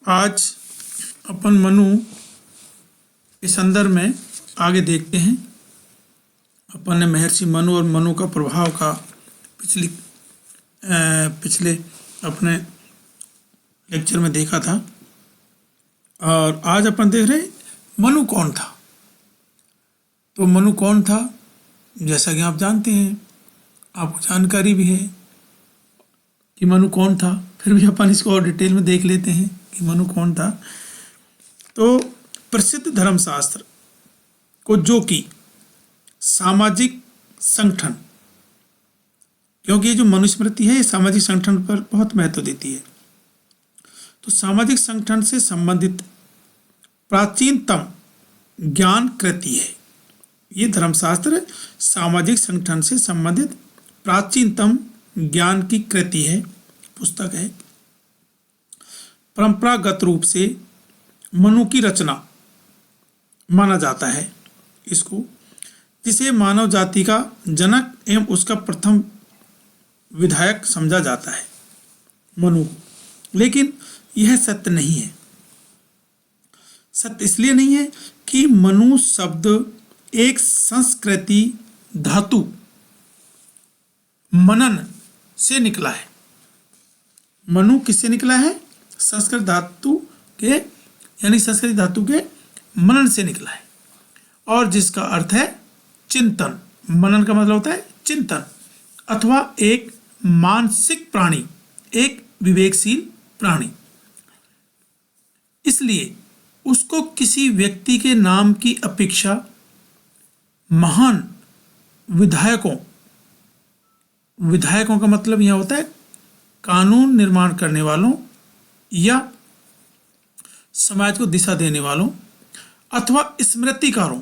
आज अपन मनु इस संदर्भ में आगे देखते हैं। अपन ने महर्षि मनु और मनु का प्रभाव का पिछले अपने लेक्चर में देखा था, और आज अपन देख रहे हैं मनु कौन था। तो मनु कौन था, जैसा कि आप जानते हैं, आपको जानकारी भी है कि मनु कौन था, फिर भी अपन इसको और डिटेल में देख लेते हैं कि मनु कौन था। तो प्रसिद्ध धर्मशास्त्र को, जो कि सामाजिक संगठन, क्योंकि ये जो मनुस्मृति है ये सामाजिक संगठन पर बहुत महत्व देती है, तो सामाजिक संगठन से संबंधित प्राचीनतम ज्ञान कृति है। ये धर्मशास्त्र सामाजिक संगठन से संबंधित प्राचीनतम ज्ञान की कृति है, पुस्तक है। परंपरागत रूप से मनु की रचना माना जाता है इसको, जिसे मानव जाति का जनक एवं उसका प्रथम विधायक समझा जाता है मनु। लेकिन यह सत्य नहीं है। सत्य इसलिए नहीं है कि मनु शब्द एक संस्कृति धातु मनन से निकला है। मनु किससे निकला है? संस्कृत धातु के, यानी संस्कृत धातु के मनन से निकला है, और जिसका अर्थ है चिंतन। मनन का मतलब होता है चिंतन, अथवा एक मानसिक प्राणी, एक विवेकशील प्राणी। इसलिए उसको किसी व्यक्ति के नाम की अपेक्षा महान विधायकों का मतलब यह होता है कानून निर्माण करने वालों या समाज को दिशा देने वालों अथवा स्मृतिकारों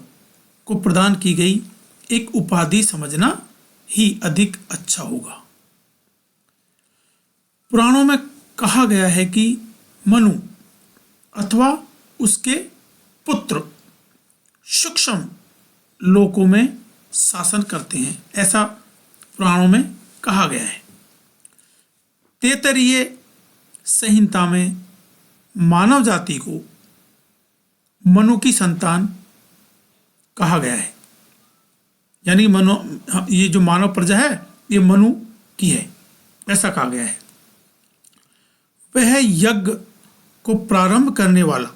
को प्रदान की गई एक उपाधि समझना ही अधिक अच्छा होगा। पुराणों में कहा गया है कि मनु अथवा उसके पुत्र सूक्ष्म लोकों में शासन करते हैं, ऐसा पुराणों में कहा गया है। तैत्तिरीय संहिता में मानव जाति को मनु की संतान कहा गया है, यानी ये जो मानव प्रजा है ये मनु की है, ऐसा कहा गया है। वह यज्ञ को प्रारंभ करने वाला,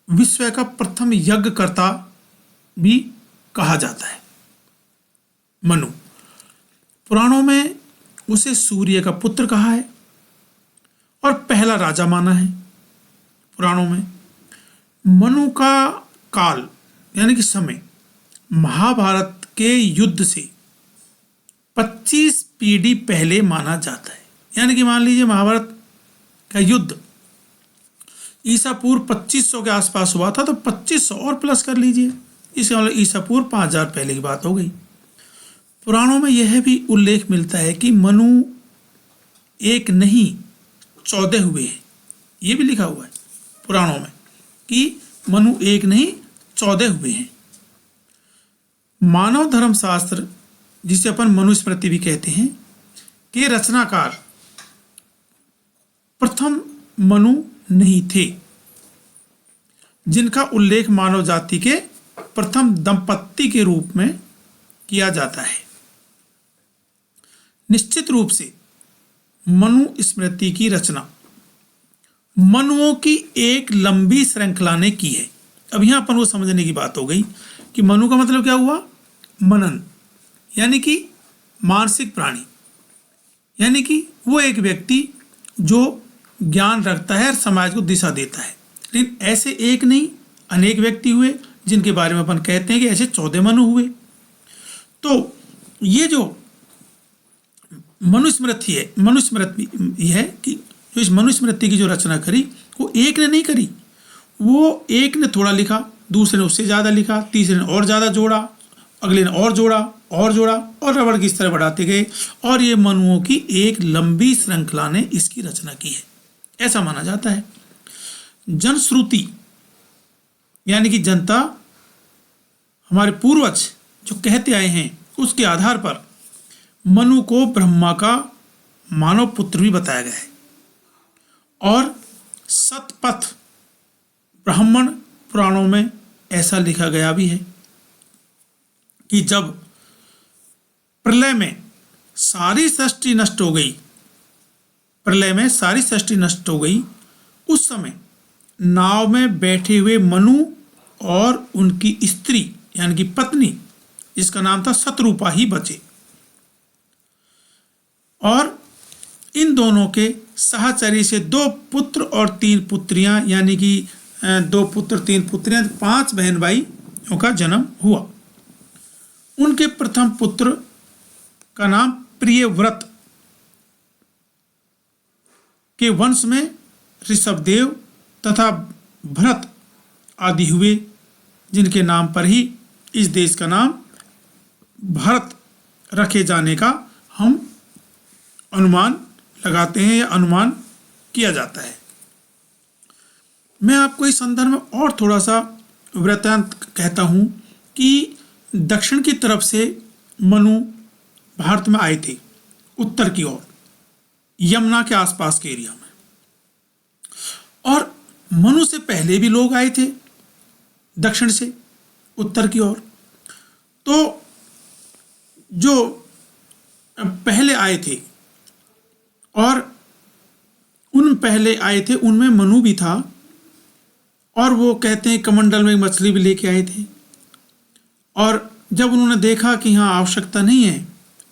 विश्व का प्रथम यज्ञकर्ता भी कहा जाता है मनु। पुराणों में उसे सूर्य का पुत्र कहा है और पहला राजा माना है। पुराणों में मनु का काल यानी कि समय महाभारत के युद्ध से 25 पीढ़ी पहले माना जाता है। यानी कि मान लीजिए महाभारत का युद्ध ईसा पूर्व 2500 के आसपास हुआ था, तो 2500 और प्लस कर लीजिए, इसका मतलब ईसा पूर्व 5000 पहले की बात हो गई। पुराणों में यह भी उल्लेख मिलता है कि मनु एक नहीं 14 हुए हैं। ये भी लिखा हुआ है पुराणों में कि मनु एक नहीं 14 हुए हैं। मानव धर्मशास्त्र, जिसे अपन मनुस्मृति भी कहते हैं, के रचनाकार प्रथम मनु नहीं थे, जिनका उल्लेख मानव जाति के प्रथम दंपत्ति के रूप में किया जाता है। निश्चित रूप से मनु स्मृति की रचना मनुओं की एक लंबी श्रृंखला ने की है। अब यहां अपन को समझने की बात हो गई कि मनु का मतलब क्या हुआ? मनन, यानी कि मानसिक प्राणी, यानी कि वो एक व्यक्ति जो ज्ञान रखता है और समाज को दिशा देता है। लेकिन ऐसे एक नहीं अनेक व्यक्ति हुए, जिनके बारे में अपन कहते हैं कि ऐसे 14 मनु हुए। तो ये जो मनुस्मृति है कि जो इस मनुस्मृति की जो रचना करी वो एक ने नहीं करी। वो एक ने थोड़ा लिखा, दूसरे ने उससे ज़्यादा लिखा, तीसरे ने और ज़्यादा जोड़ा, अगले ने और जोड़ा और रबड़ की इस तरह बढ़ाते गए, और ये मनुओं की एक लंबी श्रृंखला ने इसकी रचना की है, ऐसा माना जाता है। जनश्रुति यानी कि जनता, हमारे पूर्वज जो कहते आए हैं, उसके आधार पर मनु को ब्रह्मा का मानव पुत्र भी बताया गया है, और सत पुराणों में ऐसा लिखा गया भी है कि जब प्रलय में सारी सृष्टि नष्ट हो गई, प्रलय में सारी सृष्टि नष्ट हो गई, उस समय नाव में बैठे हुए मनु और उनकी स्त्री यानी कि पत्नी, जिसका नाम था शतरूपा, ही बचे। और इन दोनों के सहचरी से 2 पुत्र और 3 पुत्रियां, यानी कि 2 पुत्र 3 पुत्रियां, 5 बहन भाइयों का जन्म हुआ। उनके प्रथम पुत्र का नाम प्रियव्रत के वंश में ऋषभदेव तथा भरत आदि हुए, जिनके नाम पर ही इस देश का नाम भारत रखे जाने का हम अनुमान लगाते हैं या अनुमान किया जाता है। मैं आपको इस संदर्भ में और थोड़ा सा वृत्तांत कहता हूँ कि दक्षिण की तरफ से मनु भारत में आए थे, उत्तर की ओर, यमुना के आसपास के एरिया में। और मनु से पहले भी लोग आए थे दक्षिण से उत्तर की ओर। तो जो पहले आए थे और उन पहले आए थे उनमें मनु भी था, और वो कहते हैं कमंडल में मछली भी लेके आए थे। और जब उन्होंने देखा कि यहाँ आवश्यकता नहीं है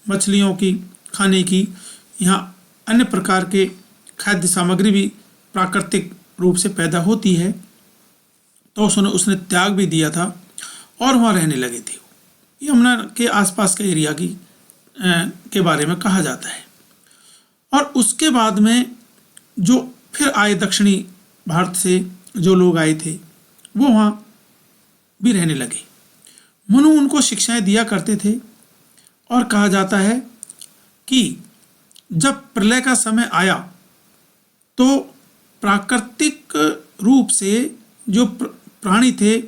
मछलियों की खाने की, यहाँ अन्य प्रकार के खाद्य सामग्री भी प्राकृतिक रूप से पैदा होती है, तो उसने त्याग भी दिया था और वहाँ रहने लगे थे। यमुना के आसपास के एरिया के बारे में कहा जाता है। और उसके बाद में जो फिर आए दक्षिणी भारत से जो लोग आए थे, वो वहाँ भी रहने लगे। मनु उनको शिक्षाएं दिया करते थे, और कहा जाता है कि जब प्रलय का समय आया तो प्राकृतिक रूप से जो प्राणी थे,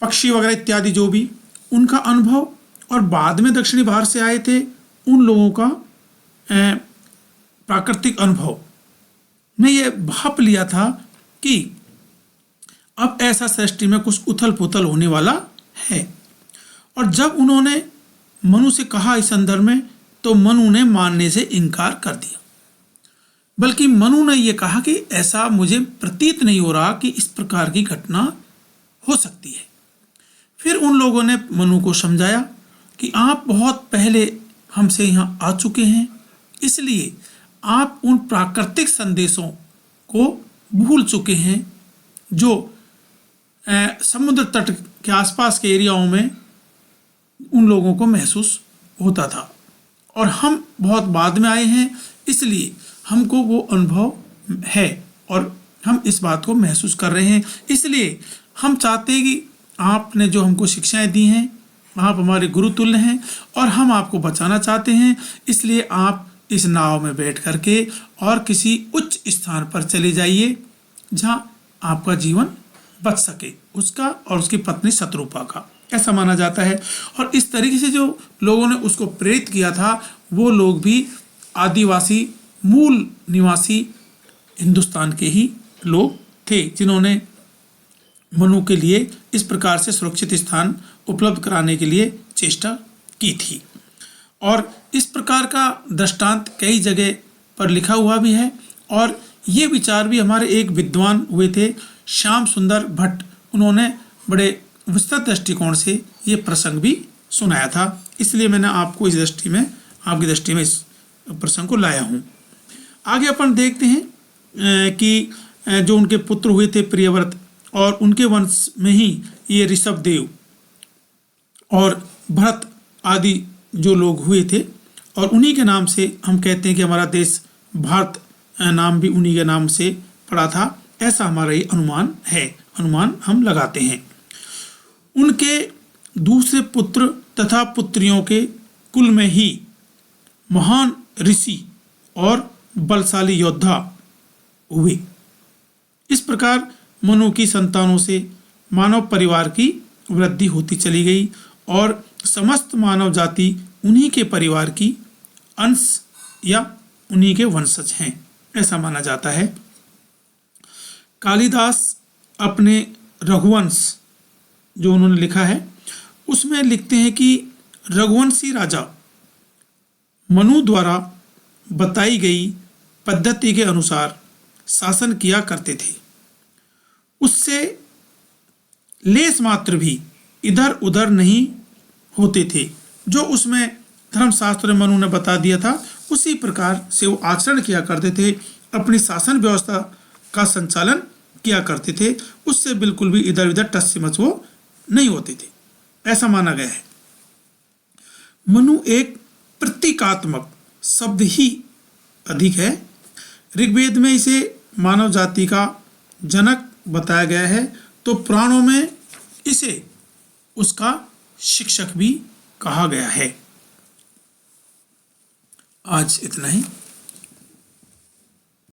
पक्षी वगैरह इत्यादि जो भी, उनका अनुभव, और बाद में दक्षिणी भारत से आए थे उन लोगों का प्राकृतिक अनुभव ने ये भाप लिया था कि अब ऐसा सृष्टि में कुछ उथल पुथल होने वाला है। और जब उन्होंने मनु से कहा इस संदर्भ में, तो मनु ने मानने से इनकार कर दिया। बल्कि मनु ने यह कहा कि ऐसा मुझे प्रतीत नहीं हो रहा कि इस प्रकार की घटना हो सकती है। फिर उन लोगों ने मनु को समझाया कि आप बहुत पहले हमसे यहाँ आ चुके हैं, इसलिए आप उन प्राकृतिक संदेशों को भूल चुके हैं जो समुद्र तट के आसपास के एरियाओं में उन लोगों को महसूस होता था, और हम बहुत बाद में आए हैं, इसलिए हमको वो अनुभव है और हम इस बात को महसूस कर रहे हैं। इसलिए हम चाहते हैं कि आपने जो हमको शिक्षाएं दी हैं, आप हमारे गुरु तुल्य हैं और हम आपको बचाना चाहते हैं। इसलिए आप इस नाव में बैठ करके और किसी उच्च स्थान पर चले जाइए जहां आपका जीवन बच सके, उसका और उसकी पत्नी शतरूपा का, ऐसा माना जाता है। और इस तरीके से जो लोगों ने उसको प्रेरित किया था, वो लोग भी आदिवासी मूल निवासी हिंदुस्तान के ही लोग थे, जिन्होंने मनु के लिए इस प्रकार से सुरक्षित स्थान उपलब्ध कराने के लिए चेष्टा की थी। और इस प्रकार का दृष्टांत कई जगह पर लिखा हुआ भी है, और ये विचार भी हमारे एक विद्वान हुए थे, श्याम सुंदर भट्ट, उन्होंने बड़े विस्तृत दृष्टिकोण से ये प्रसंग भी सुनाया था। इसलिए मैंने आपको इस दृष्टि में, आपकी दृष्टि में इस प्रसंग को लाया हूँ। आगे अपन देखते हैं कि जो उनके पुत्र हुए थे प्रियव्रत, और उनके वंश में ही ये ऋषभदेव और भरत आदि जो लोग हुए थे, और उन्हीं के नाम से हम कहते हैं कि हमारा देश भारत नाम भी उन्हीं के नाम से पड़ा था। ऐसा हमारा ये अनुमान है, अनुमान हम लगाते हैं। उनके दूसरे पुत्र तथा पुत्रियों के कुल में ही महान ऋषि और बलशाली योद्धा हुए। इस प्रकार मनु की संतानों से मानव परिवार की वृद्धि होती चली गई, और समस्त मानव जाति उन्हीं के परिवार की अंश या उन्हीं के वंशज हैं, ऐसा माना जाता है। कालिदास अपने रघुवंश जो उन्होंने लिखा है उसमें लिखते हैं कि रघुवंशी राजा मनु द्वारा बताई गई पद्धति के अनुसार शासन किया करते थे। उससे लेस मात्र भी इधर उधर नहीं होते थे। जो उसमें धर्मशास्त्र मनु ने बता दिया था उसी प्रकार से वो आचरण किया करते थे, अपनी शासन व्यवस्था का संचालन किया करते थे। उससे बिल्कुल भी इधर उधर टस से मच वो नहीं होते थे, ऐसा माना गया है। मनु एक प्रतीकात्मक शब्द ही अधिक है। ऋग्वेद में इसे मानव जाति का जनक बताया गया है, तो पुराणों में इसे उसका शिक्षक भी कहा गया है। आज इतना ही।